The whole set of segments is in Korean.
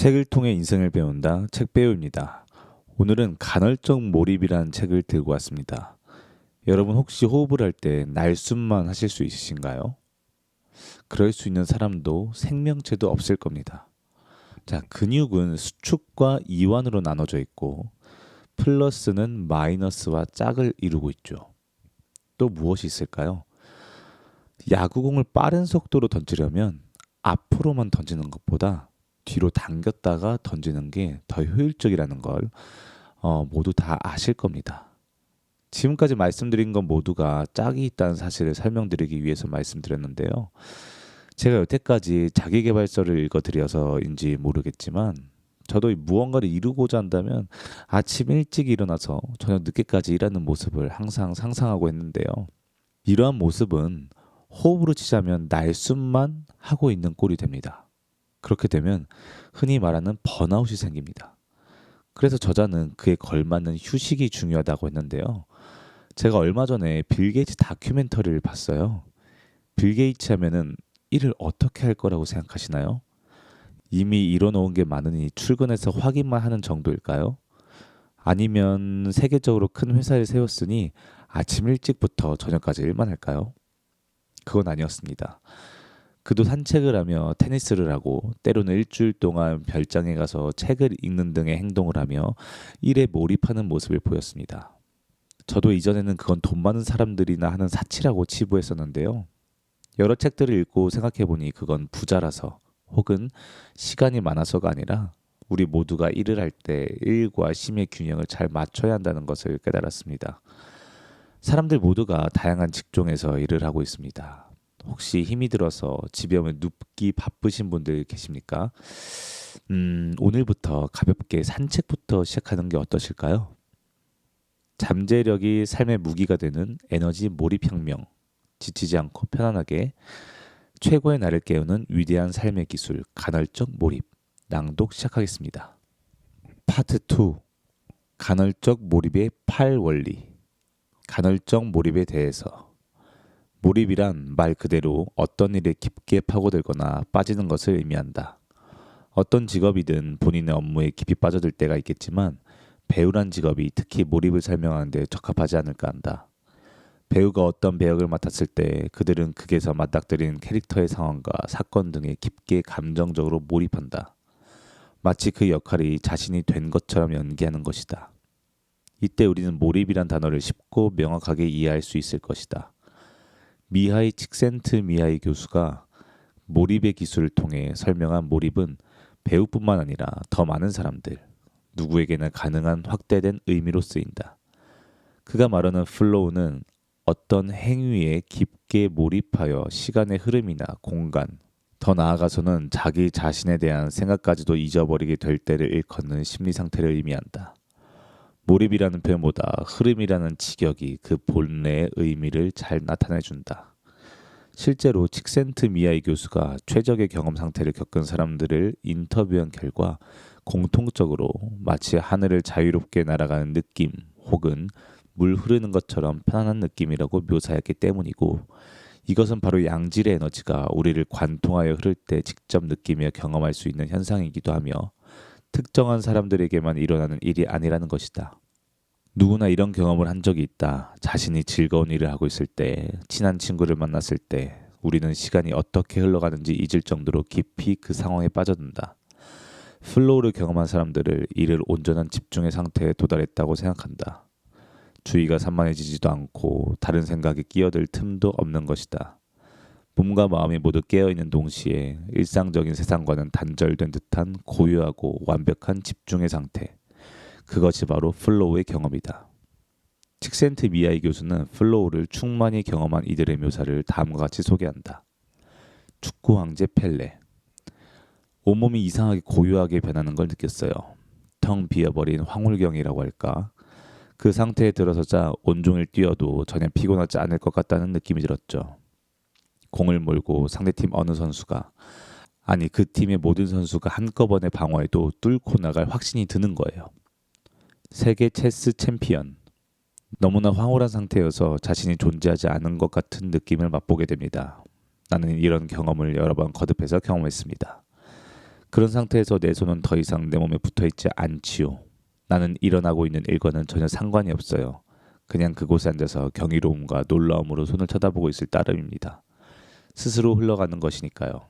책을 통해 인생을 배운다. 책배우입니다. 오늘은 간헐적 몰입이라는 책을 들고 왔습니다. 여러분 혹시 호흡을 할 때 날숨만 하실 수 있으신가요? 그럴 수 있는 사람도 생명체도 없을 겁니다. 자, 근육은 수축과 이완으로 나눠져 있고 플러스는 마이너스와 짝을 이루고 있죠. 또 무엇이 있을까요? 야구공을 빠른 속도로 던지려면 앞으로만 던지는 것보다 뒤로 당겼다가 던지는 게 더 효율적이라는 걸 모두 다 아실 겁니다. 지금까지 말씀드린 건 모두가 짝이 있다는 사실을 설명드리기 위해서 말씀드렸는데요. 제가 여태까지 자기계발서를 읽어드려서인지 모르겠지만 저도 무언가를 이루고자 한다면 아침 일찍 일어나서 저녁 늦게까지 일하는 모습을 항상 상상하고 했는데요. 이러한 모습은 호흡으로 치자면 날숨만 하고 있는 꼴이 됩니다. 그렇게 되면 흔히 말하는 번아웃이 생깁니다. 그래서 저자는 그에 걸맞는 휴식이 중요하다고 했는데요. 제가 얼마 전에 빌 게이츠 다큐멘터리를 봤어요. 빌 게이츠 하면은 일을 어떻게 할 거라고 생각하시나요? 이미 이뤄놓은 게 많으니 출근해서 확인만 하는 정도일까요? 아니면 세계적으로 큰 회사를 세웠으니 아침 일찍부터 저녁까지 일만 할까요? 그건 아니었습니다. 그도 산책을 하며 테니스를 하고 때로는 일주일 동안 별장에 가서 책을 읽는 등의 행동을 하며 일에 몰입하는 모습을 보였습니다. 저도 이전에는 그건 돈 많은 사람들이나 하는 사치라고 치부했었는데요. 여러 책들을 읽고 생각해보니 그건 부자라서 혹은 시간이 많아서가 아니라 우리 모두가 일을 할 때 일과 쉼의 균형을 잘 맞춰야 한다는 것을 깨달았습니다. 사람들 모두가 다양한 직종에서 일을 하고 있습니다. 혹시 힘이 들어서 집에 오면 눕기 바쁘신 분들 계십니까? 오늘부터 가볍게 산책부터 시작하는 게 어떠실까요? 잠재력이 삶의 무기가 되는 에너지 몰입혁명, 지치지 않고 편안하게 최고의 나를 깨우는 위대한 삶의 기술, 간헐적 몰입, 낭독 시작하겠습니다. 파트 2, 간헐적 몰입의 8원리. 간헐적 몰입에 대해서. 몰입이란 말 그대로 어떤 일에 깊게 파고들거나 빠지는 것을 의미한다. 어떤 직업이든 본인의 업무에 깊이 빠져들 때가 있겠지만 배우란 직업이 특히 몰입을 설명하는 데 적합하지 않을까 한다. 배우가 어떤 배역을 맡았을 때 그들은 극에서 맞닥뜨리는 캐릭터의 상황과 사건 등에 깊게 감정적으로 몰입한다. 마치 그 역할이 자신이 된 것처럼 연기하는 것이다. 이때 우리는 몰입이란 단어를 쉽고 명확하게 이해할 수 있을 것이다. 미하이 칙센트미하이 교수가 몰입의 기술을 통해 설명한 몰입은 배우뿐만 아니라 더 많은 사람들, 누구에게나 가능한 확대된 의미로 쓰인다. 그가 말하는 플로우는 어떤 행위에 깊게 몰입하여 시간의 흐름이나 공간, 더 나아가서는 자기 자신에 대한 생각까지도 잊어버리게 될 때를 일컫는 심리 상태를 의미한다. 몰입이라는 표현보다 흐름이라는 직역이 그 본래의 의미를 잘 나타내준다. 실제로 칙센트미하이 교수가 최적의 경험 상태를 겪은 사람들을 인터뷰한 결과 공통적으로 마치 하늘을 자유롭게 날아가는 느낌 혹은 물 흐르는 것처럼 편안한 느낌이라고 묘사했기 때문이고, 이것은 바로 양질의 에너지가 우리를 관통하여 흐를 때 직접 느끼며 경험할 수 있는 현상이기도 하며 특정한 사람들에게만 일어나는 일이 아니라는 것이다. 누구나 이런 경험을 한 적이 있다. 자신이 즐거운 일을 하고 있을 때, 친한 친구를 만났을 때 우리는 시간이 어떻게 흘러가는지 잊을 정도로 깊이 그 상황에 빠져든다. 플로우를 경험한 사람들을 이를 온전한 집중의 상태에 도달했다고 생각한다. 주의가 산만해지지도 않고 다른 생각에 끼어들 틈도 없는 것이다. 몸과 마음이 모두 깨어있는 동시에 일상적인 세상과는 단절된 듯한 고요하고 완벽한 집중의 상태. 그것이 바로 플로우의 경험이다. 칙센트미하이 교수는 플로우를 충만히 경험한 이들의 묘사를 다음과 같이 소개한다. 축구 황제 펠레. 온몸이 이상하게 고요하게 변하는 걸 느꼈어요. 텅 비어버린 황홀경이라고 할까? 그 상태에 들어서자 온종일 뛰어도 전혀 피곤하지 않을 것 같다는 느낌이 들었죠. 공을 몰고 상대팀 어느 선수가, 아니 그 팀의 모든 선수가 한꺼번에 방어해도 뚫고 나갈 확신이 드는 거예요. 세계 체스 챔피언. 너무나 황홀한 상태여서 자신이 존재하지 않은 것 같은 느낌을 맛보게 됩니다. 나는 이런 경험을 여러 번 거듭해서 경험했습니다. 그런 상태에서 내 손은 더 이상 내 몸에 붙어있지 않지요. 나는 일어나고 있는 일과는 전혀 상관이 없어요. 그냥 그곳에 앉아서 경이로움과 놀라움으로 손을 쳐다보고 있을 따름입니다. 스스로 흘러가는 것이니까요.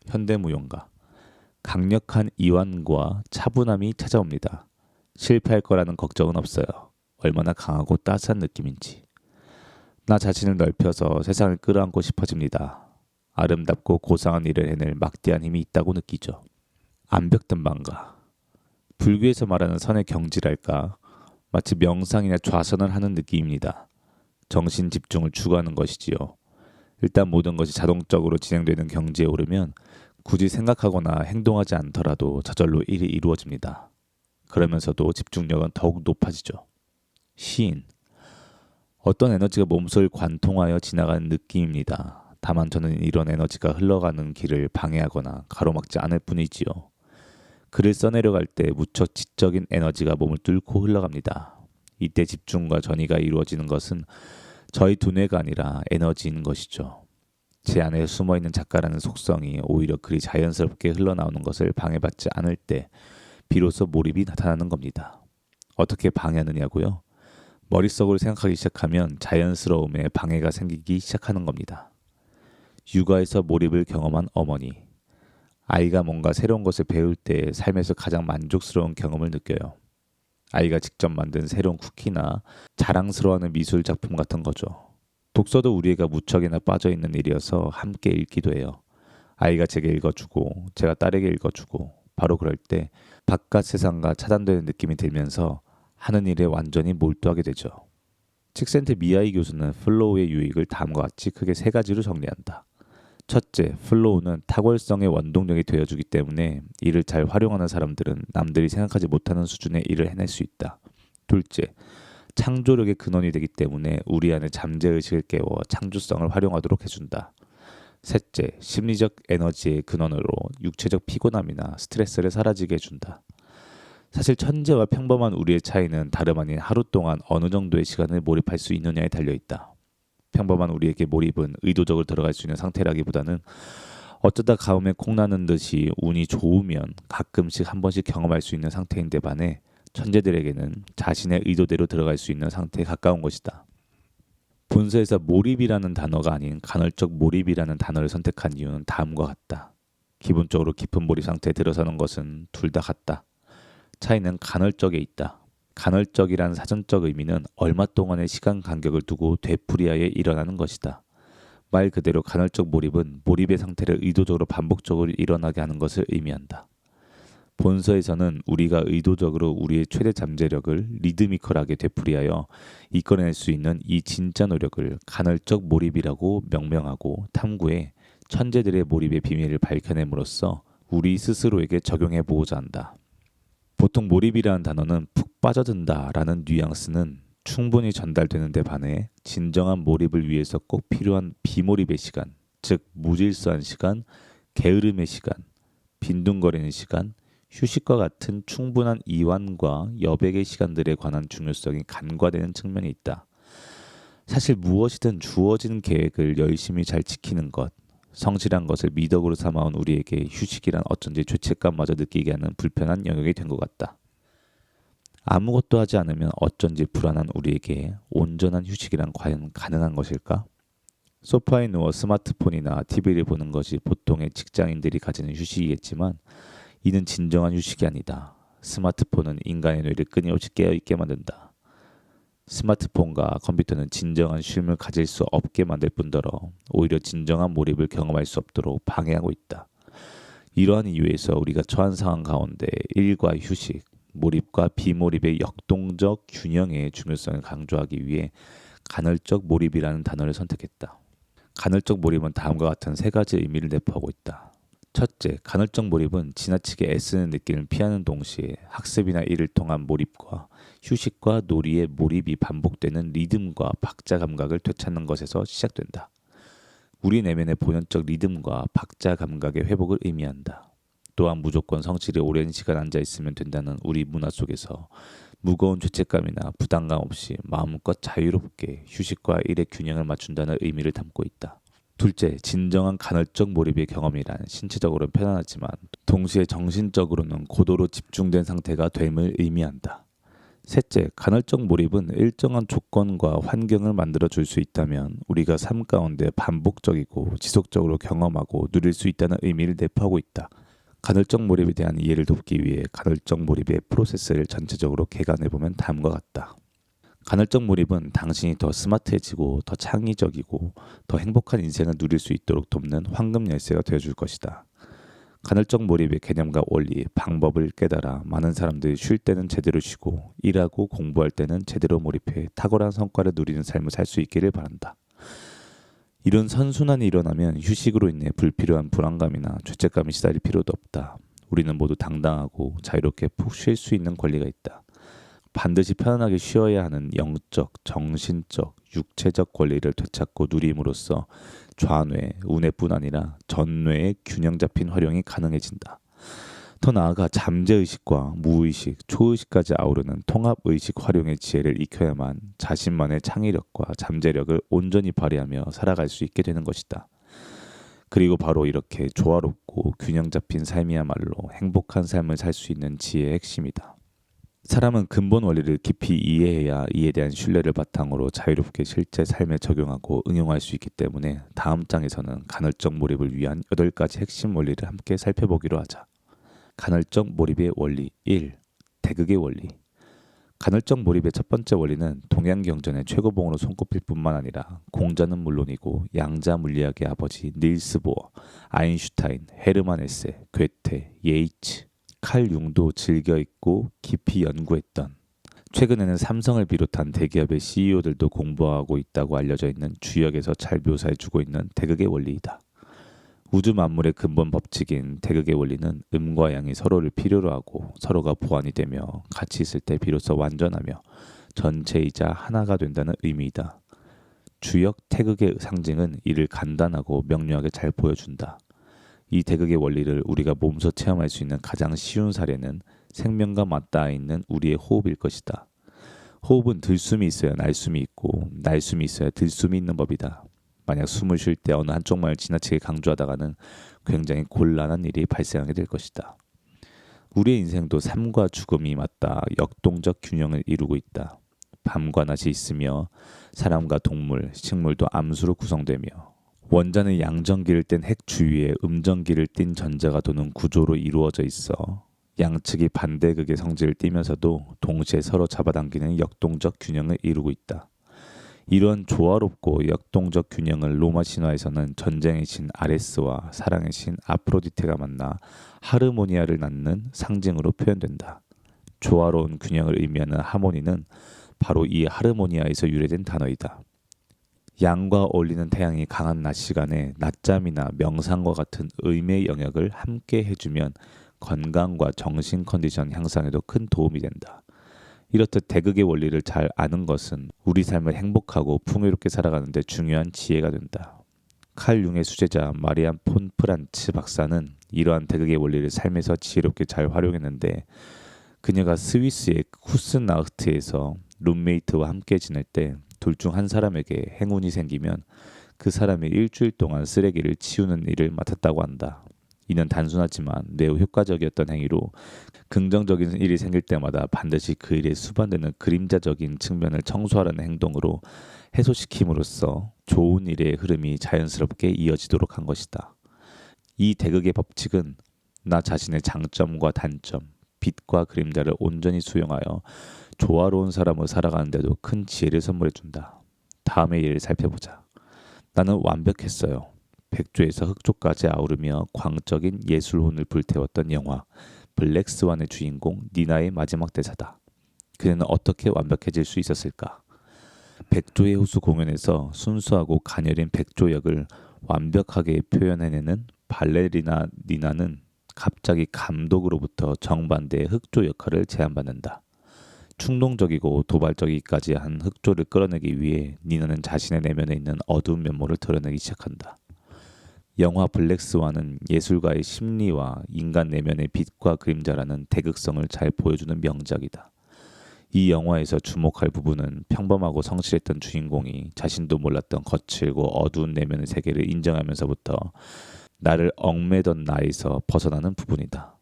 현대무용가. 강력한 이완과 차분함이 찾아옵니다. 실패할 거라는 걱정은 없어요. 얼마나 강하고 따스한 느낌인지. 나 자신을 넓혀서 세상을 끌어안고 싶어집니다. 아름답고 고상한 일을 해낼 막대한 힘이 있다고 느끼죠. 암벽등반가. 불교에서 말하는 선의 경지랄까, 마치 명상이나 좌선을 하는 느낌입니다. 정신 집중을 추구하는 것이지요. 일단 모든 것이 자동적으로 진행되는 경지에 오르면 굳이 생각하거나 행동하지 않더라도 저절로 일이 이루어집니다. 그러면서도 집중력은 더욱 높아지죠. 시인. 어떤 에너지가 몸속을 관통하여 지나가는 느낌입니다. 다만 저는 이런 에너지가 흘러가는 길을 방해하거나 가로막지 않을 뿐이지요. 글을 써내려갈 때 무척 지적인 에너지가 몸을 뚫고 흘러갑니다. 이때 집중과 전이가 이루어지는 것은 저희 두뇌가 아니라 에너지인 것이죠. 제 안에 숨어있는 작가라는 속성이 오히려 글이 자연스럽게 흘러나오는 것을 방해받지 않을 때 비로소 몰입이 나타나는 겁니다. 어떻게 방해하느냐고요? 머릿속으로 생각하기 시작하면 자연스러움에 방해가 생기기 시작하는 겁니다. 육아에서 몰입을 경험한 어머니. 아이가 뭔가 새로운 것을 배울 때 삶에서 가장 만족스러운 경험을 느껴요. 아이가 직접 만든 새로운 쿠키나 자랑스러워하는 미술 작품 같은 거죠. 독서도 우리애가 무척이나 빠져있는 일이어서 함께 읽기도 해요. 아이가 제게 읽어주고 제가 딸에게 읽어주고 바로 그럴 때 바깥 세상과 차단되는 느낌이 들면서 하는 일에 완전히 몰두하게 되죠. 칙센트 미야이 교수는 플로우의 유익을 다음과 같이 크게 세 가지로 정리한다. 첫째, 플로우는 탁월성의 원동력이 되어주기 때문에 이를 잘 활용하는 사람들은 남들이 생각하지 못하는 수준의 일을 해낼 수 있다. 둘째, 창조력의 근원이 되기 때문에 우리 안에 잠재의식을 깨워 창조성을 활용하도록 해준다. 셋째, 심리적 에너지의 근원으로 육체적 피곤함이나 스트레스를 사라지게 해준다. 사실 천재와 평범한 우리의 차이는 다름 아닌 하루 동안 어느 정도의 시간을 몰입할 수 있느냐에 달려있다. 평범한 우리에게 몰입은 의도적으로 들어갈 수 있는 상태라기보다는 어쩌다 가뭄에 콩나는 듯이 운이 좋으면 가끔씩 한 번씩 경험할 수 있는 상태인데 반해 천재들에게는 자신의 의도대로 들어갈 수 있는 상태에 가까운 것이다. 본서에서 몰입이라는 단어가 아닌 간헐적 몰입이라는 단어를 선택한 이유는 다음과 같다. 기본적으로 깊은 몰입 상태에 들어서는 것은 둘 다 같다. 차이는 간헐적에 있다. 간헐적이라는 사전적 의미는 얼마 동안의 시간 간격을 두고 되풀이하여 일어나는 것이다. 말 그대로 간헐적 몰입은 몰입의 상태를 의도적으로 반복적으로 일어나게 하는 것을 의미한다. 본서에서는 우리가 의도적으로 우리의 최대 잠재력을 리드미컬하게 되풀이하여 이끌어낼 수 있는 이 진짜 노력을 간헐적 몰입이라고 명명하고 탐구해 천재들의 몰입의 비밀을 밝혀냄으로써 우리 스스로에게 적용해보고자 한다. 보통 몰입이라는 단어는 푹 빠져든다라는 뉘앙스는 충분히 전달되는 데 반해 진정한 몰입을 위해서 꼭 필요한 비몰입의 시간, 즉 무질서한 시간, 게으름의 시간, 빈둥거리는 시간, 휴식과 같은 충분한 이완과 여백의 시간들에 관한 중요성이 간과되는 측면이 있다. 사실 무엇이든 주어진 계획을 열심히 잘 지키는 것, 성실한 것을 미덕으로 삼아온 우리에게 휴식이란 어쩐지 죄책감마저 느끼게 하는 불편한 영역이 된 것 같다. 아무것도 하지 않으면 어쩐지 불안한 우리에게 온전한 휴식이란 과연 가능한 것일까? 소파에 누워 스마트폰이나 TV를 보는 것이 보통의 직장인들이 가지는 휴식이겠지만 이는 진정한 휴식이 아니다. 스마트폰은 인간의 뇌를 끊임없이 깨어있게 만든다. 스마트폰과 컴퓨터는 진정한 쉼을 가질 수 없게 만들 뿐더러 오히려 진정한 몰입을 경험할 수 없도록 방해하고 있다. 이러한 이유에서 우리가 처한 상황 가운데 일과 휴식, 몰입과 비몰입의 역동적 균형의 중요성을 강조하기 위해 간헐적 몰입이라는 단어를 선택했다. 간헐적 몰입은 다음과 같은 세 가지 의미를 내포하고 있다. 첫째, 간헐적 몰입은 지나치게 애쓰는 느낌을 피하는 동시에 학습이나 일을 통한 몰입과 휴식과 놀이의 몰입이 반복되는 리듬과 박자 감각을 되찾는 것에서 시작된다. 우리 내면의 본연적 리듬과 박자 감각의 회복을 의미한다. 또한 무조건 성실히 오랜 시간 앉아 있으면 된다는 우리 문화 속에서 무거운 죄책감이나 부담감 없이 마음껏 자유롭게 휴식과 일의 균형을 맞춘다는 의미를 담고 있다. 둘째, 진정한 간헐적 몰입의 경험이란 신체적으로는 편안하지만 동시에 정신적으로는 고도로 집중된 상태가 됨을 의미한다. 셋째, 간헐적 몰입은 일정한 조건과 환경을 만들어 줄 수 있다면 우리가 삶 가운데 반복적이고 지속적으로 경험하고 누릴 수 있다는 의미를 내포하고 있다. 간헐적 몰입에 대한 이해를 돕기 위해 간헐적 몰입의 프로세스를 전체적으로 개관해보면 다음과 같다. 간헐적 몰입은 당신이 더 스마트해지고 더 창의적이고 더 행복한 인생을 누릴 수 있도록 돕는 황금 열쇠가 되어줄 것이다. 간헐적 몰입의 개념과 원리, 방법을 깨달아 많은 사람들이 쉴 때는 제대로 쉬고 일하고 공부할 때는 제대로 몰입해 탁월한 성과를 누리는 삶을 살 수 있기를 바란다. 이런 선순환이 일어나면 휴식으로 인해 불필요한 불안감이나 죄책감이 시달릴 필요도 없다. 우리는 모두 당당하고 자유롭게 푹 쉴 수 있는 권리가 있다. 반드시 편안하게 쉬어야 하는 영적, 정신적, 육체적 권리를 되찾고 누림으로써 좌뇌, 우뇌뿐 아니라 전뇌의 균형 잡힌 활용이 가능해진다. 더 나아가 잠재의식과 무의식, 초의식까지 아우르는 통합의식 활용의 지혜를 익혀야만 자신만의 창의력과 잠재력을 온전히 발휘하며 살아갈 수 있게 되는 것이다. 그리고 바로 이렇게 조화롭고 균형 잡힌 삶이야말로 행복한 삶을 살 수 있는 지혜의 핵심이다. 사람은 근본 원리를 깊이 이해해야 이에 대한 신뢰를 바탕으로 자유롭게 실제 삶에 적용하고 응용할 수 있기 때문에 다음 장에서는 간헐적 몰입을 위한 8가지 핵심 원리를 함께 살펴보기로 하자. 간헐적 몰입의 원리 1. 대극의 원리. 간헐적 몰입의 첫 번째 원리는 동양경전의 최고봉으로 손꼽힐 뿐만 아니라 공자는 물론이고 양자 물리학의 아버지 닐스 보어, 아인슈타인, 헤르만 헤세, 괴테, 예이츠, 칼 융도 즐겨 읽고 깊이 연구했던, 최근에는 삼성을 비롯한 대기업의 CEO들도 공부하고 있다고 알려져 있는 주역에서 잘 묘사해주고 있는 대극의 원리이다. 우주 만물의 근본 법칙인 대극의 원리는 음과 양이 서로를 필요로 하고 서로가 보완이 되며 같이 있을 때 비로소 완전하며 전체이자 하나가 된다는 의미이다. 주역 태극의 상징은 이를 간단하고 명료하게 잘 보여준다. 이 대극의 원리를 우리가 몸소 체험할 수 있는 가장 쉬운 사례는 생명과 맞닿아 있는 우리의 호흡일 것이다. 호흡은 들숨이 있어야 날숨이 있고 날숨이 있어야 들숨이 있는 법이다. 만약 숨을 쉴 때 어느 한쪽만을 지나치게 강조하다가는 굉장히 곤란한 일이 발생하게 될 것이다. 우리의 인생도 삶과 죽음이 맞닿아 역동적 균형을 이루고 있다. 밤과 낮이 있으며 사람과 동물, 식물도 암수로 구성되며 원자는 양전기를 뗀 핵 주위에 음전기를 띤 전자가 도는 구조로 이루어져 있어 양측이 반대극의 성질을 띠면서도 동시에 서로 잡아당기는 역동적 균형을 이루고 있다. 이런 조화롭고 역동적 균형을 로마 신화에서는 전쟁의 신 아레스와 사랑의 신 아프로디테가 만나 하르모니아를 낳는 상징으로 표현된다. 조화로운 균형을 의미하는 하모니는 바로 이 하르모니아에서 유래된 단어이다. 양과 어울리는 태양이 강한 낮 시간에 낮잠이나 명상과 같은 의미의 영역을 함께 해주면 건강과 정신 컨디션 향상에도 큰 도움이 된다. 이렇듯 대극의 원리를 잘 아는 것은 우리 삶을 행복하고 풍요롭게 살아가는 데 중요한 지혜가 된다. 칼 융의 수제자 마리안 폰 프란츠 박사는 이러한 대극의 원리를 삶에서 지혜롭게 잘 활용했는데, 그녀가 스위스의 쿠스나흐트에서 룸메이트와 함께 지낼 때 둘 중 한 사람에게 행운이 생기면 그 사람이 일주일 동안 쓰레기를 치우는 일을 맡았다고 한다. 이는 단순하지만 매우 효과적이었던 행위로 긍정적인 일이 생길 때마다 반드시 그 일에 수반되는 그림자적인 측면을 청소하려는 행동으로 해소시킴으로써 좋은 일의 흐름이 자연스럽게 이어지도록 한 것이다. 이 대극의 법칙은 나 자신의 장점과 단점, 빛과 그림자를 온전히 수용하여 조화로운 사람으로 살아가는 데도 큰 지혜를 선물해준다. 다음의 예를 살펴보자. 나는 완벽했어요. 백조에서 흑조까지 아우르며 광적인 예술혼을 불태웠던 영화 블랙스완의 주인공 니나의 마지막 대사다. 그는 어떻게 완벽해질 수 있었을까? 백조의 호수 공연에서 순수하고 가녀린 백조 역을 완벽하게 표현해내는 발레리나 니나는 갑자기 감독으로부터 정반대의 흑조 역할을 제안받는다. 충동적이고 도발적이기까지 한 흑조를 끌어내기 위해 니나는 자신의 내면에 있는 어두운 면모를 드러내기 시작한다. 영화 블랙스완은 예술가의 심리와 인간 내면의 빛과 그림자라는 대극성을 잘 보여주는 명작이다. 이 영화에서 주목할 부분은 평범하고 성실했던 주인공이 자신도 몰랐던 거칠고 어두운 내면의 세계를 인정하면서부터 나를 얽매던 나에서 벗어나는 부분이다.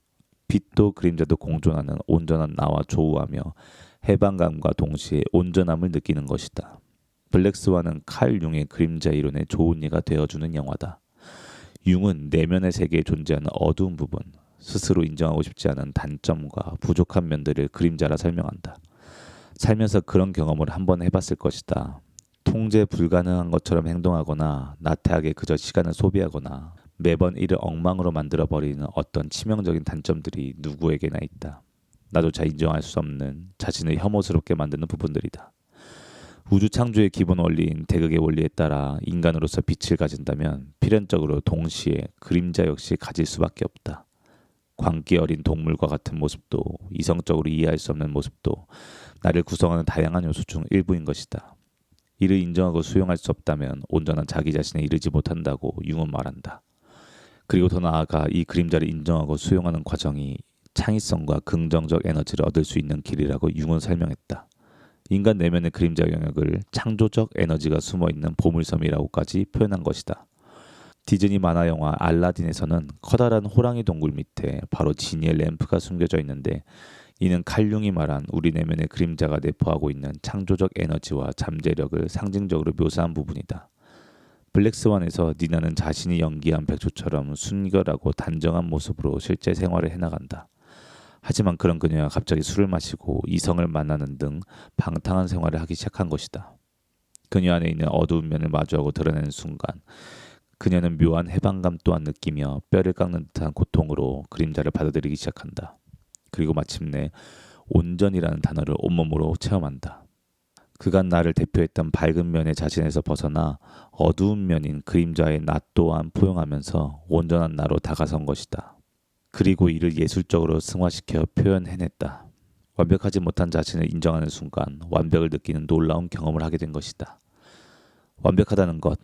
빛도 그림자도 공존하는 온전한 나와 조우하며 해방감과 동시에 온전함을 느끼는 것이다. 블랙스완은 칼 융의 그림자 이론의 좋은 예가 되어주는 영화다. 융은 내면의 세계에 존재하는 어두운 부분, 스스로 인정하고 싶지 않은 단점과 부족한 면들을 그림자라 설명한다. 살면서 그런 경험을 한번 해봤을 것이다. 통제 불가능한 것처럼 행동하거나 나태하게 그저 시간을 소비하거나 매번 이를 엉망으로 만들어버리는 어떤 치명적인 단점들이 누구에게나 있다. 나조차 인정할 수 없는 자신을 혐오스럽게 만드는 부분들이다. 우주 창조의 기본 원리인 대극의 원리에 따라 인간으로서 빛을 가진다면 필연적으로 동시에 그림자 역시 가질 수밖에 없다. 광기 어린 동물과 같은 모습도 이성적으로 이해할 수 없는 모습도 나를 구성하는 다양한 요소 중 일부인 것이다. 이를 인정하고 수용할 수 없다면 온전한 자기 자신에 이르지 못한다고 융은 말한다. 그리고 더 나아가 이 그림자를 인정하고 수용하는 과정이 창의성과 긍정적 에너지를 얻을 수 있는 길이라고 융은 설명했다. 인간 내면의 그림자 영역을 창조적 에너지가 숨어있는 보물섬이라고까지 표현한 것이다. 디즈니 만화 영화 알라딘에서는 커다란 호랑이 동굴 밑에 바로 지니의 램프가 숨겨져 있는데 이는 칼 융이 말한 우리 내면의 그림자가 내포하고 있는 창조적 에너지와 잠재력을 상징적으로 묘사한 부분이다. 블랙스완에서 니나는 자신이 연기한 백조처럼 순결하고 단정한 모습으로 실제 생활을 해나간다. 하지만 그런 그녀가 갑자기 술을 마시고 이성을 만나는 등 방탕한 생활을 하기 시작한 것이다. 그녀 안에 있는 어두운 면을 마주하고 드러내는 순간 그녀는 묘한 해방감 또한 느끼며 뼈를 깎는 듯한 고통으로 그림자를 받아들이기 시작한다. 그리고 마침내 온전이라는 단어를 온몸으로 체험한다. 그간 나를 대표했던 밝은 면의 자신에서 벗어나 어두운 면인 그림자의 나 또한 포용하면서 온전한 나로 다가선 것이다. 그리고 이를 예술적으로 승화시켜 표현해냈다. 완벽하지 못한 자신을 인정하는 순간 완벽을 느끼는 놀라운 경험을 하게 된 것이다. 완벽하다는 것,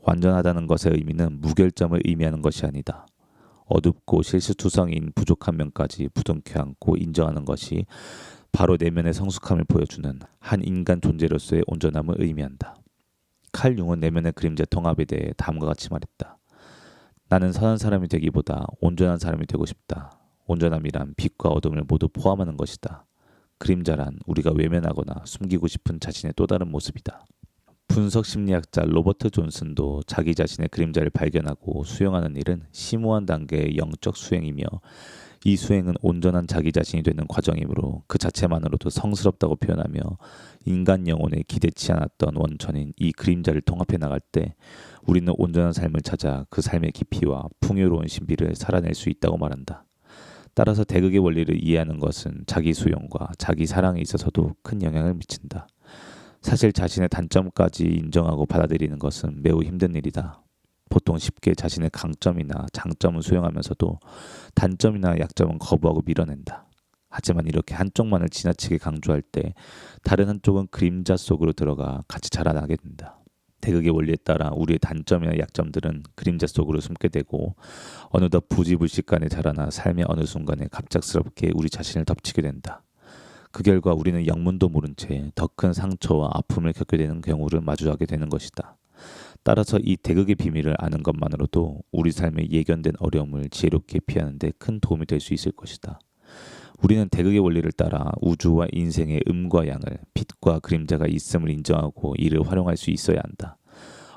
완전하다는 것의 의미는 무결점을 의미하는 것이 아니다. 어둡고 실수투성이인 부족한 면까지 부둥켜 안고 인정하는 것이 바로 내면의 성숙함을 보여주는 한 인간 존재로서의 온전함을 의미한다. 칼 융은 내면의 그림자 통합에 대해 다음과 같이 말했다. 나는 선한 사람이 되기보다 온전한 사람이 되고 싶다. 온전함이란 빛과 어둠을 모두 포함하는 것이다. 그림자란 우리가 외면하거나 숨기고 싶은 자신의 또 다른 모습이다. 분석 심리학자 로버트 존슨도 자기 자신의 그림자를 발견하고 수용하는 일은 심오한 단계의 영적 수행이며 이 수행은 온전한 자기 자신이 되는 과정이므로 그 자체만으로도 성스럽다고 표현하며 인간 영혼에 기대치 않았던 원천인 이 그림자를 통합해 나갈 때 우리는 온전한 삶을 찾아 그 삶의 깊이와 풍요로운 신비를 살아낼 수 있다고 말한다. 따라서 대극의 원리를 이해하는 것은 자기 수용과 자기 사랑에 있어서도 큰 영향을 미친다. 사실 자신의 단점까지 인정하고 받아들이는 것은 매우 힘든 일이다. 보통 쉽게 자신의 강점이나 장점을 수용하면서도 단점이나 약점은 거부하고 밀어낸다. 하지만 이렇게 한쪽만을 지나치게 강조할 때 다른 한쪽은 그림자 속으로 들어가 같이 자라나게 된다. 대극의 원리에 따라 우리의 단점이나 약점들은 그림자 속으로 숨게 되고 어느덧 부지불식간에 자라나 삶의 어느 순간에 갑작스럽게 우리 자신을 덮치게 된다. 그 결과 우리는 영문도 모른 채 더 큰 상처와 아픔을 겪게 되는 경우를 마주하게 되는 것이다. 따라서 이 대극의 비밀을 아는 것만으로도 우리 삶에 예견된 어려움을 지혜롭게 피하는 데 큰 도움이 될 수 있을 것이다. 우리는 대극의 원리를 따라 우주와 인생의 음과 양을 빛과 그림자가 있음을 인정하고 이를 활용할 수 있어야 한다.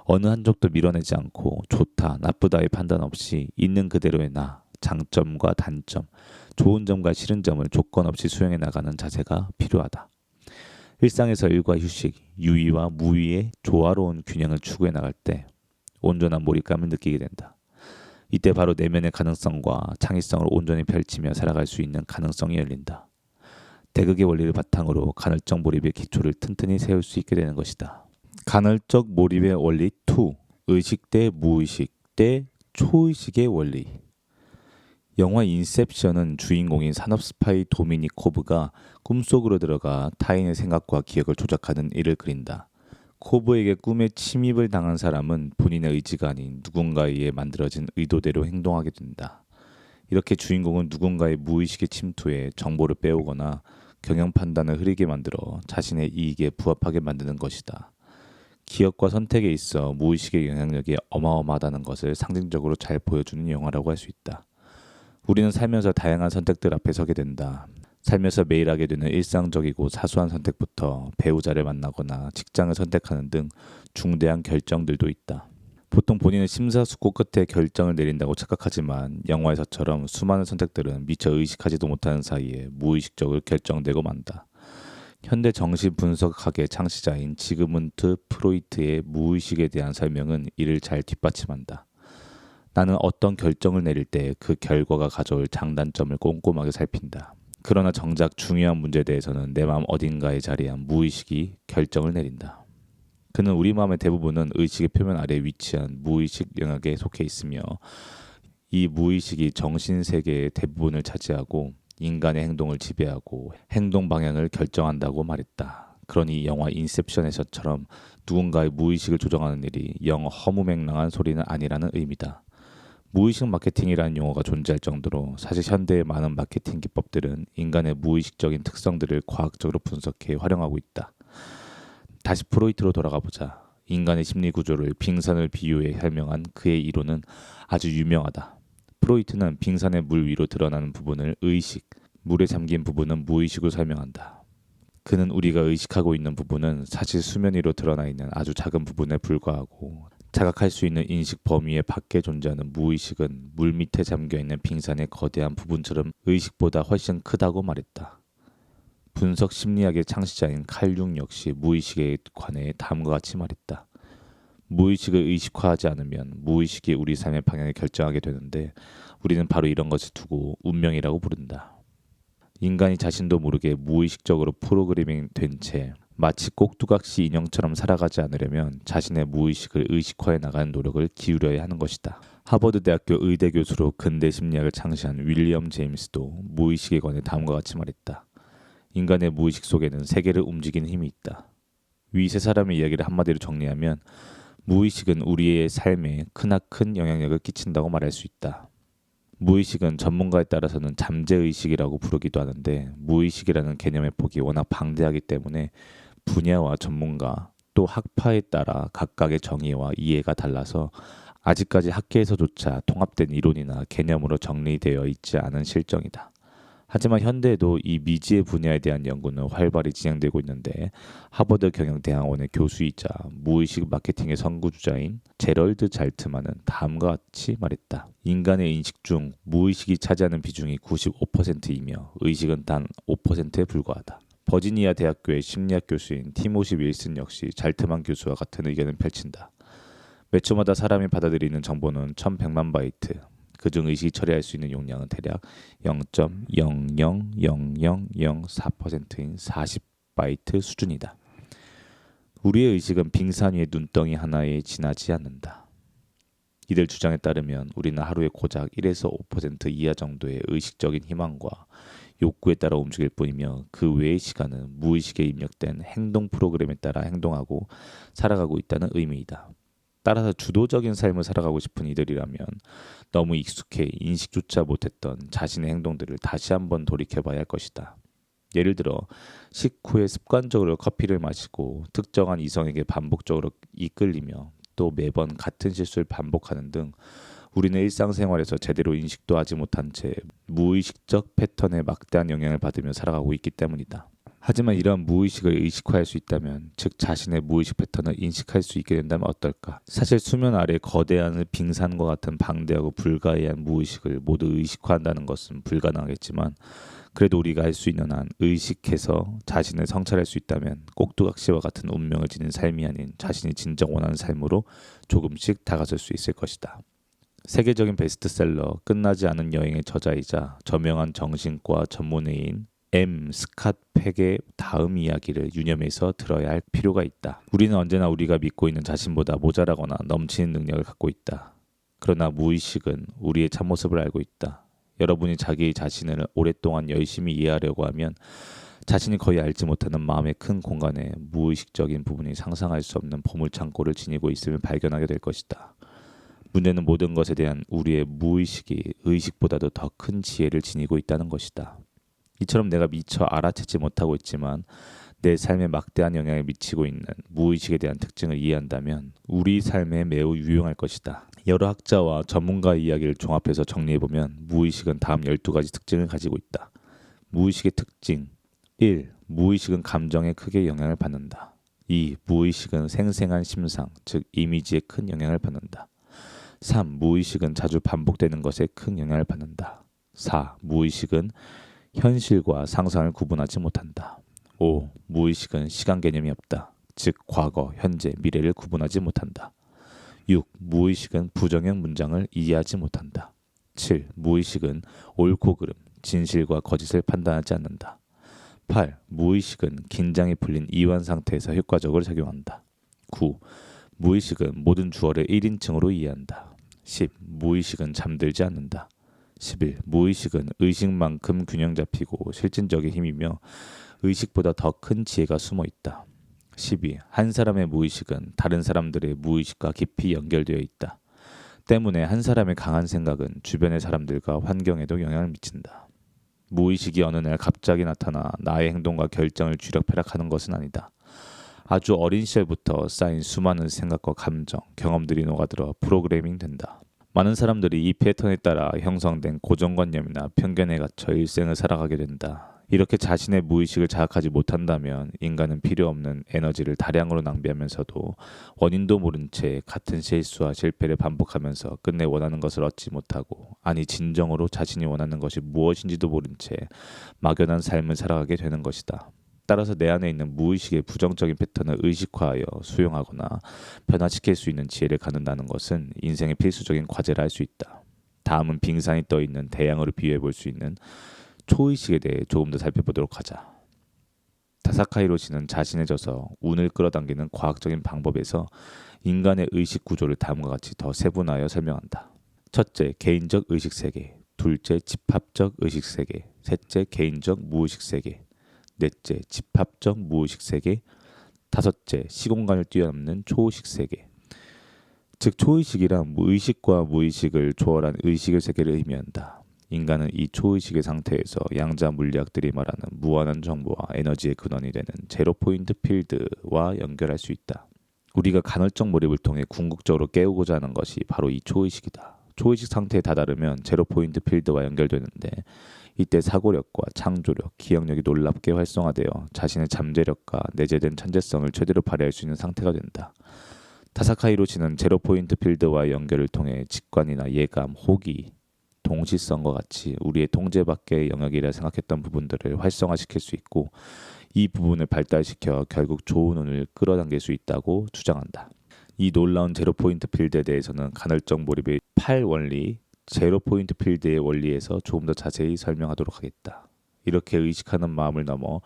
어느 한쪽도 밀어내지 않고 좋다, 나쁘다의 판단 없이 있는 그대로의 나, 장점과 단점, 좋은 점과 싫은 점을 조건 없이 수용해 나가는 자세가 필요하다. 일상에서 일과 휴식, 유의와 무의의 조화로운 균형을 추구해 나갈 때 온전한 몰입감을 느끼게 된다. 이때 바로 내면의 가능성과 창의성을 온전히 펼치며 살아갈 수 있는 가능성이 열린다. 대극의 원리를 바탕으로 간헐적 몰입의 기초를 튼튼히 세울 수 있게 되는 것이다. 간헐적 몰입의 원리 2. 의식 대 무의식 대 초의식의 원리. 영화 인셉션은 주인공인 산업 스파이 도미닉 코브가 꿈속으로 들어가 타인의 생각과 기억을 조작하는 일을 그린다. 코브에게 꿈에 침입을 당한 사람은 본인의 의지가 아닌 누군가에 의해 만들어진 의도대로 행동하게 된다. 이렇게 주인공은 누군가의 무의식에 침투해 정보를 빼오거나 경영 판단을 흐리게 만들어 자신의 이익에 부합하게 만드는 것이다. 기억과 선택에 있어 무의식의 영향력이 어마어마하다는 것을 상징적으로 잘 보여주는 영화라고 할 수 있다. 우리는 살면서 다양한 선택들 앞에 서게 된다. 살면서 매일 하게 되는 일상적이고 사소한 선택부터 배우자를 만나거나 직장을 선택하는 등 중대한 결정들도 있다. 보통 본인은 심사숙고 끝에 결정을 내린다고 착각하지만 영화에서처럼 수많은 선택들은 미처 의식하지도 못하는 사이에 무의식적으로 결정되고 만다. 현대 정신분석학의 창시자인 지그문트 프로이트의 무의식에 대한 설명은 이를 잘 뒷받침한다. 나는 어떤 결정을 내릴 때 그 결과가 가져올 장단점을 꼼꼼하게 살핀다. 그러나 정작 중요한 문제에 대해서는 내 마음 어딘가에 자리한 무의식이 결정을 내린다. 그는 우리 마음의 대부분은 의식의 표면 아래에 위치한 무의식 영역에 속해 있으며 이 무의식이 정신세계의 대부분을 차지하고 인간의 행동을 지배하고 행동 방향을 결정한다고 말했다. 그러니 영화 인셉션에서처럼 누군가의 무의식을 조정하는 일이 영 허무맹랑한 소리는 아니라는 의미다. 무의식 마케팅이라는 용어가 존재할 정도로 사실 현대의 많은 마케팅 기법들은 인간의 무의식적인 특성들을 과학적으로 분석해 활용하고 있다. 다시 프로이트로 돌아가 보자. 인간의 심리 구조를 빙산을 비유해 설명한 그의 이론은 아주 유명하다. 프로이트는 빙산의 물 위로 드러나는 부분을 의식, 물에 잠긴 부분은 무의식으로 설명한다. 그는 우리가 의식하고 있는 부분은 사실 수면 위로 드러나 있는 아주 작은 부분에 불과하고 자각할 수 있는 인식 범위의 밖에 존재하는 무의식은 물 밑에 잠겨있는 빙산의 거대한 부분처럼 의식보다 훨씬 크다고 말했다. 분석 심리학의 창시자인 칼 융 역시 무의식에 관해 다음과 같이 말했다. 무의식을 의식화하지 않으면 무의식이 우리 삶의 방향을 결정하게 되는데 우리는 바로 이런 것을 두고 운명이라고 부른다. 인간이 자신도 모르게 무의식적으로 프로그래밍 된 채 마치 꼭두각시 인형처럼 살아가지 않으려면 자신의 무의식을 의식화해 나가는 노력을 기울여야 하는 것이다. 하버드 대학교 의대 교수로 근대 심리학을 창시한 윌리엄 제임스도 무의식에 관해 다음과 같이 말했다. 인간의 무의식 속에는 세계를 움직이는 힘이 있다. 위 세 사람의 이야기를 한마디로 정리하면 무의식은 우리의 삶에 크나큰 영향력을 끼친다고 말할 수 있다. 무의식은 전문가에 따라서는 잠재의식이라고 부르기도 하는데 무의식이라는 개념의 폭이 워낙 방대하기 때문에 분야와 전문가 또 학파에 따라 각각의 정의와 이해가 달라서 아직까지 학계에서조차 통합된 이론이나 개념으로 정리되어 있지 않은 실정이다. 하지만 현대에도 이 미지의 분야에 대한 연구는 활발히 진행되고 있는데 하버드 경영대학원의 교수이자 무의식 마케팅의 선구주자인 제럴드 잘트만은 다음과 같이 말했다. 인간의 인식 중 무의식이 차지하는 비중이 95%이며 의식은 단 5%에 불과하다. 버지니아 대학교의 심리학 교수인 티모시 윌슨 역시 잘트만 교수와 같은 의견을 펼친다. 몇 초마다 사람이 받아들이는 정보는 1100만 바이트, 그중 의식이 처리할 수 있는 용량은 대략 0.000004%인 40바이트 수준이다. 우리의 의식은 빙산 위의 눈덩이 하나에 지나지 않는다. 이들 주장에 따르면 우리는 하루에 고작 1에서 5% 이하 정도의 의식적인 희망과 욕구에 따라 움직일 뿐이며 그 외의 시간은 무의식에 입력된 행동 프로그램에 따라 행동하고 살아가고 있다는 의미이다. 따라서 주도적인 삶을 살아가고 싶은 이들이라면 너무 익숙해 인식조차 못했던 자신의 행동들을 다시 한번 돌이켜봐야 할 것이다. 예를 들어 식후에 습관적으로 커피를 마시고 특정한 이성에게 반복적으로 이끌리며 또 매번 같은 실수를 반복하는 등 우리는 일상생활에서 제대로 인식도 하지 못한 채 무의식적 패턴에 막대한 영향을 받으며 살아가고 있기 때문이다. 하지만 이러한 무의식을 의식화할 수 있다면, 즉 자신의 무의식 패턴을 인식할 수 있게 된다면 어떨까? 사실 수면 아래 거대한 빙산과 같은 방대하고 불가이한 무의식을 모두 의식화한다는 것은 불가능하겠지만 그래도 우리가 할 수 있는 한 의식해서 자신을 성찰할 수 있다면 꼭두각시와 같은 운명을 지닌 삶이 아닌 자신이 진정 원하는 삶으로 조금씩 다가설 수 있을 것이다. 세계적인 베스트셀러 끝나지 않은 여행의 저자이자 저명한 정신과 전문의인 M. 스캇 팩의 다음 이야기를 유념해서 들어야 할 필요가 있다. 우리는 언제나 우리가 믿고 있는 자신보다 모자라거나 넘치는 능력을 갖고 있다. 그러나 무의식은 우리의 참모습을 알고 있다. 여러분이 자기 자신을 오랫동안 열심히 이해하려고 하면 자신이 거의 알지 못하는 마음의 큰 공간에 무의식적인 부분이 상상할 수 없는 보물창고를 지니고 있음을 발견하게 될 것이다. 문제는 모든 것에 대한 우리의 무의식이 의식보다도 더 큰 지혜를 지니고 있다는 것이다. 이처럼 내가 미처 알아채지 못하고 있지만 내 삶에 막대한 영향을 미치고 있는 무의식에 대한 특징을 이해한다면 우리 삶에 매우 유용할 것이다. 여러 학자와 전문가의 이야기를 종합해서 정리해보면 무의식은 다음 12가지 특징을 가지고 있다. 무의식의 특징 1. 무의식은 감정에 크게 영향을 받는다. 2. 무의식은 생생한 심상, 즉 이미지에 큰 영향을 받는다. 3. 무의식은 자주 반복되는 것에 큰 영향을 받는다. 4. 무의식은 현실과 상상을 구분하지 못한다. 5. 무의식은 시간 개념이 없다. 즉 과거, 현재, 미래를 구분하지 못한다. 6. 무의식은 부정형 문장을 이해하지 못한다. 7. 무의식은 옳고 그름, 진실과 거짓을 판단하지 않는다. 8. 무의식은 긴장이 풀린 이완 상태에서 효과적으로 작용한다. 9. 무의식은 모든 주어를 1인칭으로 이해한다. 10. 무의식은 잠들지 않는다. 11. 무의식은 의식만큼 균형 잡히고 실질적인 힘이며 의식보다 더 큰 지혜가 숨어 있다. 12. 한 사람의 무의식은 다른 사람들의 무의식과 깊이 연결되어 있다. 때문에 한 사람의 강한 생각은 주변의 사람들과 환경에도 영향을 미친다. 무의식이 어느 날 갑자기 나타나 나의 행동과 결정을 쥐락펴락하는 것은 아니다. 아주 어린 시절부터 쌓인 수많은 생각과 감정, 경험들이 녹아들어 프로그래밍 된다. 많은 사람들이 이 패턴에 따라 형성된 고정관념이나 편견에 갇혀 일생을 살아가게 된다. 이렇게 자신의 무의식을 자각하지 못한다면 인간은 필요 없는 에너지를 다량으로 낭비하면서도 원인도 모른 채 같은 실수와 실패를 반복하면서 끝내 원하는 것을 얻지 못하고, 아니 진정으로 자신이 원하는 것이 무엇인지도 모른 채 막연한 삶을 살아가게 되는 것이다. 따라서 내 안에 있는 무의식의 부정적인 패턴을 의식화하여 수용하거나 변화시킬 수 있는 지혜를 갖는다는 것은 인생의 필수적인 과제라 할 수 있다. 다음은 빙산이 떠 있는 대양으로 비유해 볼 수 있는 초의식에 대해 조금 더 살펴보도록 하자. 다사카 히로시는 자신의 저서 운을 끌어당기는 과학적인 방법에서 인간의 의식 구조를 다음과 같이 더 세분화하여 설명한다. 첫째, 개인적 의식 세계. 둘째, 집합적 의식 세계. 셋째, 개인적 무의식 세계. 넷째, 집합적 무의식 세계. 다섯째, 시공간을 뛰어넘는 초의식 세계. 즉 초의식이란 의식과 무의식을 초월한 의식의 세계를 의미한다. 인간은 이 초의식의 상태에서 양자 물리학들이 말하는 무한한 정보와 에너지의 근원이 되는 제로 포인트 필드와 연결할 수 있다. 우리가 간헐적 몰입을 통해 궁극적으로 깨우고자 하는 것이 바로 이 초의식이다. 초의식 상태에 다다르면 제로 포인트 필드와 연결되는데 이때 사고력과 창조력, 기억력이 놀랍게 활성화되어 자신의 잠재력과 내재된 천재성을 최대로 발휘할 수 있는 상태가 된다. 다사카 히로시는 제로 포인트 필드와의 연결을 통해 직관이나 예감, 호기, 동시성과 같이 우리의 통제 밖의 영역이라 생각했던 부분들을 활성화시킬 수 있고, 이 부분을 발달시켜 결국 좋은 운을 끌어당길 수 있다고 주장한다. 이 놀라운 제로 포인트 필드에 대해서는 간헐적 몰입의 8원리, 제로 포인트 필드의 원리에서 조금 더 자세히 설명하도록 하겠다. 이렇게 의식하는 마음을 넘어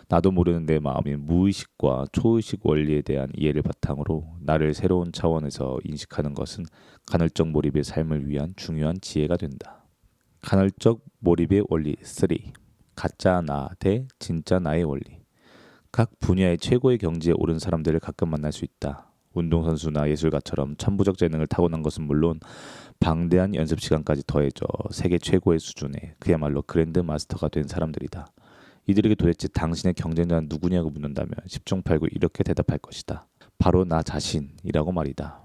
나도 모르는 내 마음인 무의식과 초의식 원리에 대한 이해를 바탕으로 나를 새로운 차원에서 인식하는 것은 간헐적 몰입의 삶을 위한 중요한 지혜가 된다. 간헐적 몰입의 원리 3. 가짜 나 대 진짜 나의 원리. 각 분야의 최고의 경지에 오른 사람들을 가끔 만날 수 있다. 운동선수나 예술가처럼 천부적 재능을 타고난 것은 물론 방대한 연습 시간까지 더해져 세계 최고의 수준의 그야말로 그랜드 마스터가 된 사람들이다. 이들에게 도대체 당신의 경쟁자는 누구냐고 묻는다면 10중 8구 이렇게 대답할 것이다. 바로 나 자신이라고 말이다.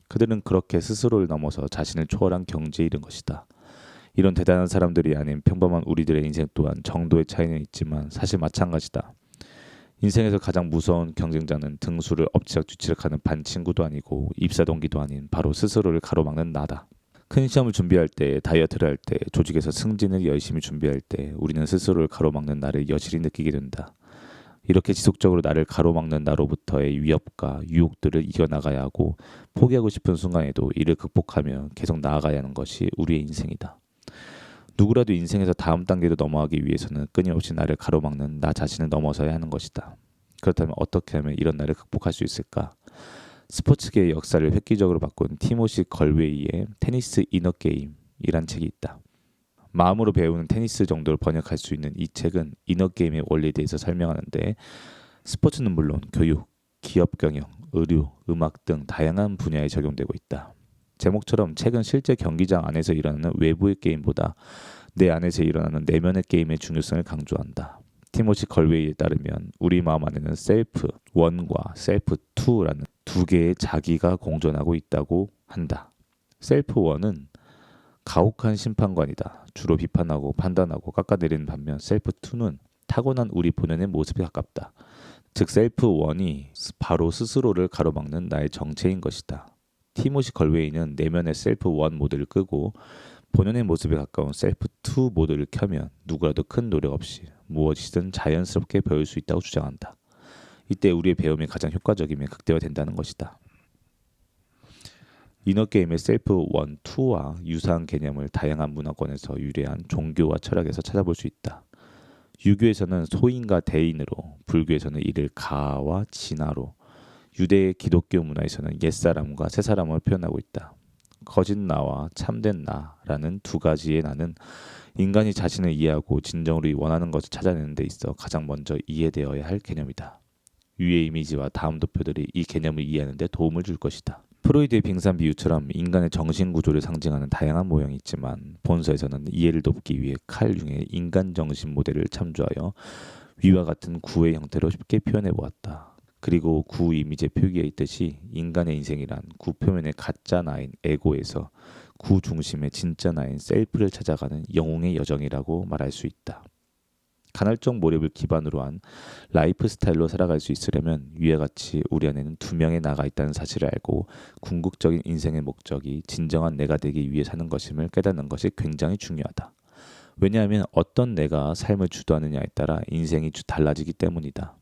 그들은 그렇게 스스로를 넘어서 자신을 초월한 경지에 이른 것이다. 이런 대단한 사람들이 아닌 평범한 우리들의 인생 또한 정도의 차이는 있지만 사실 마찬가지다. 인생에서 가장 무서운 경쟁자는 등수를 엎치락뒤치락하는 반 친구도 아니고 입사 동기도 아닌 바로 스스로를 가로막는 나다. 큰 시험을 준비할 때, 다이어트를 할 때, 조직에서 승진을 열심히 준비할 때 우리는 스스로를 가로막는 나를 여실히 느끼게 된다. 이렇게 지속적으로 나를 가로막는 나로부터의 위협과 유혹들을 이겨나가야 하고, 포기하고 싶은 순간에도 이를 극복하며 계속 나아가야 하는 것이 우리의 인생이다. 누구라도 인생에서 다음 단계로 넘어가기 위해서는 끊임없이 나를 가로막는 나 자신을 넘어서야 하는 것이다. 그렇다면 어떻게 하면 이런 나를 극복할 수 있을까? 스포츠계의 역사를 획기적으로 바꾼 티모시 걸웨이의 테니스 이너 게임이란 책이 있다. 마음으로 배우는 테니스 정도로 번역할 수 있는 이 책은 이너 게임의 원리에 대해서 설명하는데, 스포츠는 물론 교육, 기업 경영, 의료, 음악 등 다양한 분야에 적용되고 있다. 제목처럼 책은 실제 경기장 안에서 일어나는 외부의 게임보다 내 안에서 일어나는 내면의 게임의 중요성을 강조한다. 티모시 걸웨이에 따르면 우리 마음 안에는 셀프 1과 셀프 2라는 두 개의 자기가 공존하고 있다고 한다. 셀프 1은 가혹한 심판관이다. 주로 비판하고 판단하고 깎아내리는 반면 셀프 2는 타고난 우리 본연의 모습에 가깝다. 즉 셀프 1이 바로 스스로를 가로막는 나의 정체인 것이다. 티모시 걸웨이는 내면의 셀프 1 모드를 끄고 본연의 모습에 가까운 셀프 2 모드를 켜면 누구라도 큰 노력 없이 무엇이든 자연스럽게 배울 수 있다고 주장한다. 이때 우리의 배움이 가장 효과적이며 극대화된다는 것이다. 이너게임의 셀프 1, 2와 유사한 개념을 다양한 문화권에서 유래한 종교와 철학에서 찾아볼 수 있다. 유교에서는 소인과 대인으로, 불교에서는 이를 가와 진화로, 유대 기독교 문화에서는 옛사람과 새사람을 표현하고 있다. 거짓 나와 참된 나라는 두 가지의 나는 인간이 자신을 이해하고 진정으로 원하는 것을 찾아내는 데 있어 가장 먼저 이해되어야 할 개념이다. 위의 이미지와 다음 도표들이 이 개념을 이해하는 데 도움을 줄 것이다. 프로이드의 빙산 비유처럼 인간의 정신 구조를 상징하는 다양한 모형이 있지만 본서에서는 이해를 돕기 위해 칼 융의 인간 정신 모델을 참조하여 위와 같은 구의 형태로 쉽게 표현해 보았다. 그리고 구 이미지의 표기에 있듯이 인간의 인생이란 구 표면의 가짜 나인 에고에서 구 중심의 진짜 나인 셀프를 찾아가는 영웅의 여정이라고 말할 수 있다. 간헐적 몰입을 기반으로 한 라이프 스타일로 살아갈 수 있으려면 위와 같이 우리 안에는 두 명의 나가 있다는 사실을 알고 궁극적인 인생의 목적이 진정한 내가 되기 위해 사는 것임을 깨닫는 것이 굉장히 중요하다. 왜냐하면 어떤 내가 삶을 주도하느냐에 따라 인생이 달라지기 때문이다.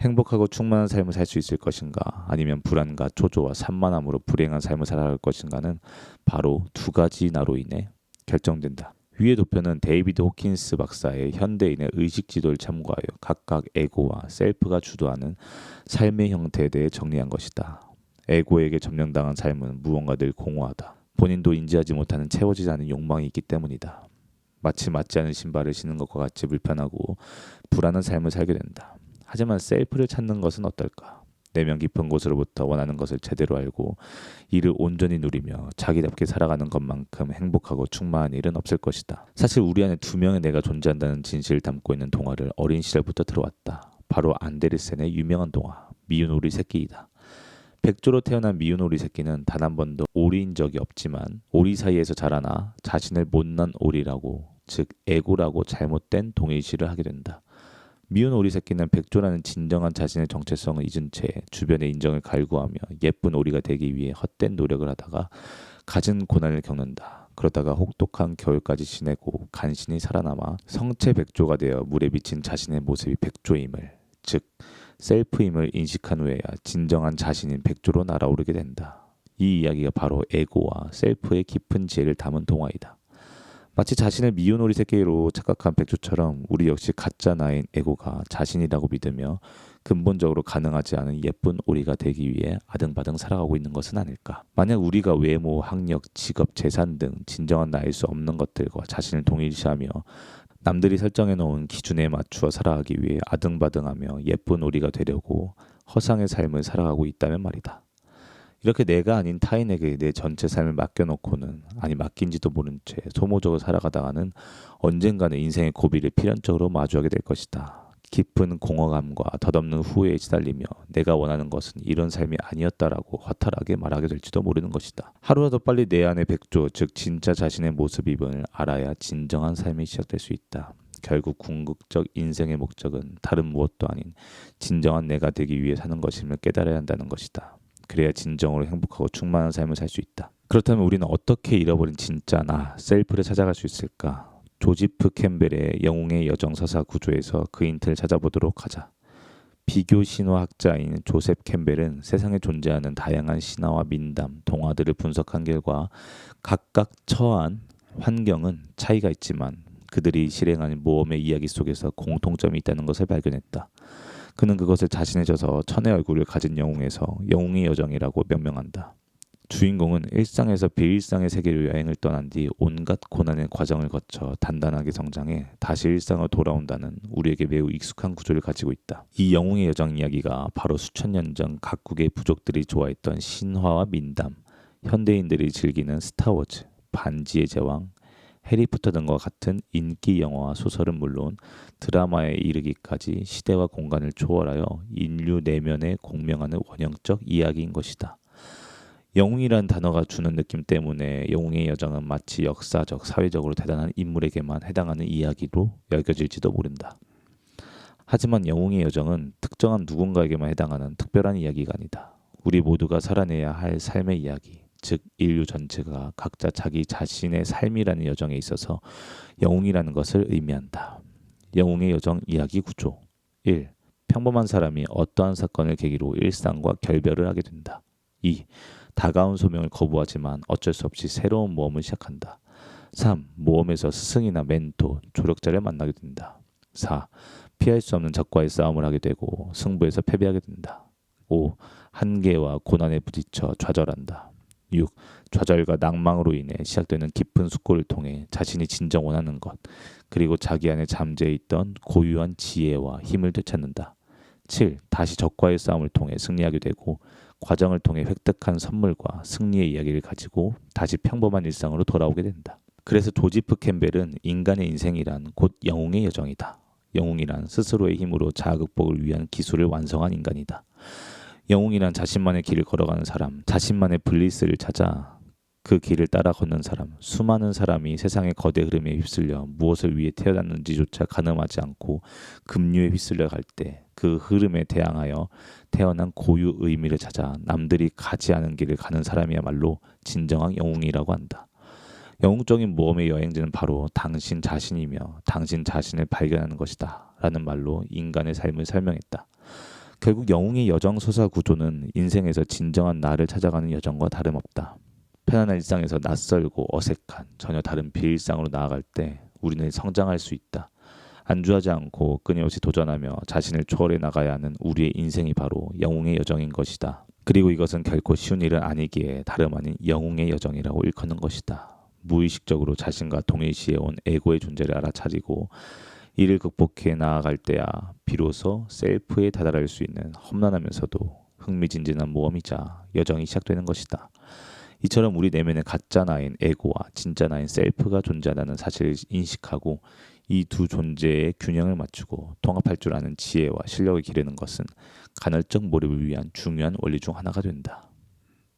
행복하고 충만한 삶을 살 수 있을 것인가 아니면 불안과 초조와 산만함으로 불행한 삶을 살아갈 것인가는 바로 두 가지 나로 인해 결정된다. 위의 도표는 데이비드 호킨스 박사의 현대인의 의식 지도를 참고하여 각각 에고와 셀프가 주도하는 삶의 형태에 대해 정리한 것이다. 에고에게 점령당한 삶은 무언가 늘 공허하다. 본인도 인지하지 못하는 채워지지 않은 욕망이 있기 때문이다. 마치 맞지 않은 신발을 신는 것과 같이 불편하고 불안한 삶을 살게 된다. 하지만 셀프를 찾는 것은 어떨까? 내면 깊은 곳으로부터 원하는 것을 제대로 알고 이를 온전히 누리며 자기답게 살아가는 것만큼 행복하고 충만한 일은 없을 것이다. 사실 우리 안에 두 명의 내가 존재한다는 진실을 담고 있는 동화를 어린 시절부터 들어왔다. 바로 안데르센의 유명한 동화 미운 오리 새끼이다. 백조로 태어난 미운 오리 새끼는 단 한 번도 오리인 적이 없지만 오리 사이에서 자라나 자신을 못난 오리라고 즉 에고라고 잘못된 동일시를 하게 된다. 미운 오리 새끼는 백조라는 진정한 자신의 정체성을 잊은 채 주변의 인정을 갈구하며 예쁜 오리가 되기 위해 헛된 노력을 하다가 갖은 고난을 겪는다. 그러다가 혹독한 겨울까지 지내고 간신히 살아남아 성체 백조가 되어 물에 비친 자신의 모습이 백조임을 즉 셀프임을 인식한 후에야 진정한 자신인 백조로 날아오르게 된다. 이 이야기가 바로 에고와 셀프의 깊은 지혜를 담은 동화이다. 마치 자신을 미운 오리 새끼로 착각한 백조처럼 우리 역시 가짜 나인 에고가 자신이라고 믿으며 근본적으로 가능하지 않은 예쁜 오리가 되기 위해 아등바등 살아가고 있는 것은 아닐까. 만약 우리가 외모, 학력, 직업, 재산 등 진정한 나일 수 없는 것들과 자신을 동일시하며 남들이 설정해 놓은 기준에 맞추어 살아가기 위해 아등바등하며 예쁜 오리가 되려고 허상의 삶을 살아가고 있다면 말이다. 이렇게 내가 아닌 타인에게 내 전체 삶을 맡겨놓고는 아니 맡긴지도 모른 채 소모적으로 살아가다가는 언젠가는 인생의 고비를 필연적으로 마주하게 될 것이다. 깊은 공허감과 덧없는 후회에 시달리며 내가 원하는 것은 이런 삶이 아니었다라고 허탈하게 말하게 될지도 모르는 것이다. 하루라도 빨리 내 안의 백조 즉 진짜 자신의 모습임을 알아야 진정한 삶이 시작될 수 있다. 결국 궁극적 인생의 목적은 다른 무엇도 아닌 진정한 내가 되기 위해 사는 것임을 깨달아야 한다는 것이다. 그래야 진정으로 행복하고 충만한 삶을 살 수 있다. 그렇다면 우리는 어떻게 잃어버린 진짜 나, 셀프를 찾아갈 수 있을까? 조지프 캠벨의 영웅의 여정 서사 구조에서 그 힌트를 찾아보도록 하자. 비교 신화학자인 조셉 캠벨은 세상에 존재하는 다양한 신화와 민담, 동화들을 분석한 결과 각각 처한 환경은 차이가 있지만 그들이 실행하는 모험의 이야기 속에서 공통점이 있다는 것을 발견했다. 그는 그것을 자신의 저서 천의 얼굴을 가진 영웅에서 영웅의 여정이라고 명명한다. 주인공은 일상에서 비일상의 세계로 여행을 떠난 뒤 온갖 고난의 과정을 거쳐 단단하게 성장해 다시 일상으로 돌아온다는 우리에게 매우 익숙한 구조를 가지고 있다. 이 영웅의 여정 이야기가 바로 수천 년 전 각국의 부족들이 좋아했던 신화와 민담, 현대인들이 즐기는 스타워즈, 반지의 제왕, 해리포터 등과 같은 인기 영화와 소설은 물론 드라마에 이르기까지 시대와 공간을 초월하여 인류 내면에 공명하는 원형적 이야기인 것이다. 영웅이란 단어가 주는 느낌 때문에 영웅의 여정은 마치 역사적, 사회적으로 대단한 인물에게만 해당하는 이야기로 여겨질지도 모른다. 하지만 영웅의 여정은 특정한 누군가에게만 해당하는 특별한 이야기가 아니다. 우리 모두가 살아내야 할 삶의 이야기, 즉 인류 전체가 각자 자기 자신의 삶이라는 여정에 있어서 영웅이라는 것을 의미한다. 영웅의 여정 이야기 구조 1. 평범한 사람이 어떠한 사건을 계기로 일상과 결별을 하게 된다. 2. 다가온 소명을 거부하지만 어쩔 수 없이 새로운 모험을 시작한다. 3. 모험에서 스승이나 멘토, 조력자를 만나게 된다. 4. 피할 수 없는 적과의 싸움을 하게 되고 승부에서 패배하게 된다. 5. 한계와 고난에 부딪혀 좌절한다. 6. 좌절과 낭망으로 인해 시작되는 깊은 숙고를 통해 자신이 진정 원하는 것, 그리고 자기 안에 잠재해 있던 고유한 지혜와 힘을 되찾는다. 7. 다시 적과의 싸움을 통해 승리하게 되고 과정을 통해 획득한 선물과 승리의 이야기를 가지고 다시 평범한 일상으로 돌아오게 된다. 그래서 조지프 캠벨은 인간의 인생이란 곧 영웅의 여정이다. 영웅이란 스스로의 힘으로 자아극복을 위한 기술을 완성한 인간이다. 영웅이란 자신만의 길을 걸어가는 사람, 자신만의 블리스를 찾아 그 길을 따라 걷는 사람, 수많은 사람이 세상의 거대 흐름에 휩쓸려 무엇을 위해 태어났는지조차 가늠하지 않고 급류에 휩쓸려 갈 때 그 흐름에 대항하여 태어난 고유 의미를 찾아 남들이 가지 않은 길을 가는 사람이야말로 진정한 영웅이라고 한다. 영웅적인 모험의 여행지는 바로 당신 자신이며 당신 자신을 발견하는 것이다 라는 말로 인간의 삶을 설명했다. 결국 영웅의 여정 서사 구조는 인생에서 진정한 나를 찾아가는 여정과 다름없다. 편안한 일상에서 낯설고 어색한 전혀 다른 비일상으로 나아갈 때 우리는 성장할 수 있다. 안주하지 않고 끊임없이 도전하며 자신을 초월해 나가야 하는 우리의 인생이 바로 영웅의 여정인 것이다. 그리고 이것은 결코 쉬운 일은 아니기에 다름 아닌 영웅의 여정이라고 일컫는 것이다. 무의식적으로 자신과 동일시해온 에고의 존재를 알아차리고 이를 극복해 나아갈 때야 비로소 셀프에 다다를 수 있는 험난하면서도 흥미진진한 모험이자 여정이 시작되는 것이다. 이처럼 우리 내면에 가짜 나인 에고와 진짜 나인 셀프가 존재한다는 사실을 인식하고 이 두 존재의 균형을 맞추고 통합할 줄 아는 지혜와 실력을 기르는 것은 간헐적 몰입을 위한 중요한 원리 중 하나가 된다.